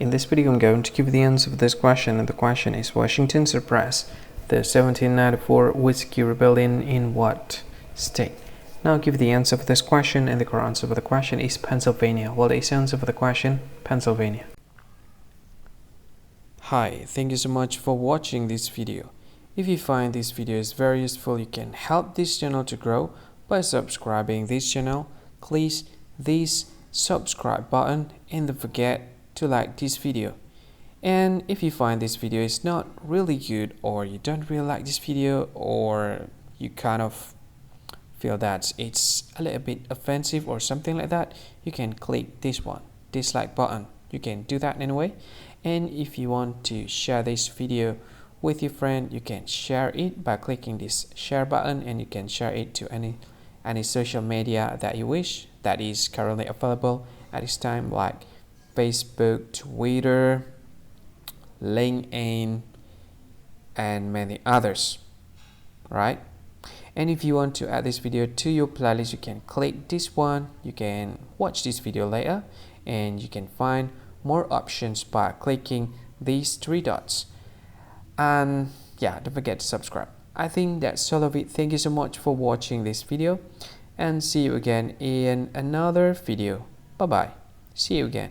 In this video, I'm going to give you the answer of this question, and the question is: Washington suppressed the 1794 Whiskey Rebellion in what state? Now I'll give you the answer for this question, and the correct answer for the question is Pennsylvania. Well, the answer for the question, Pennsylvania. Hi, thank you so much for watching this video. If you find this video is very useful, you can help this channel to grow by subscribing this channel. Please this subscribe button and don't forget to like this video. And if you find this video is not really good, or you don't really like this video, or you kind of feel that it's a little bit offensive or something like that, you can click this one, dislike button. You can do that anyway. And if you want to share this video with your friend, you can share it by clicking this share button, and you can share it to any social media that you wish that is currently available at this time, like Facebook, Twitter, LinkedIn, and many others, right? And if you want to add this video to your playlist, you can click this one. You can watch this video later, and you can find more options by clicking these three dots. And yeah, don't forget to subscribe. I think that's all of it. Thank you so much for watching this video, and see you again in another video. Bye bye. See you again.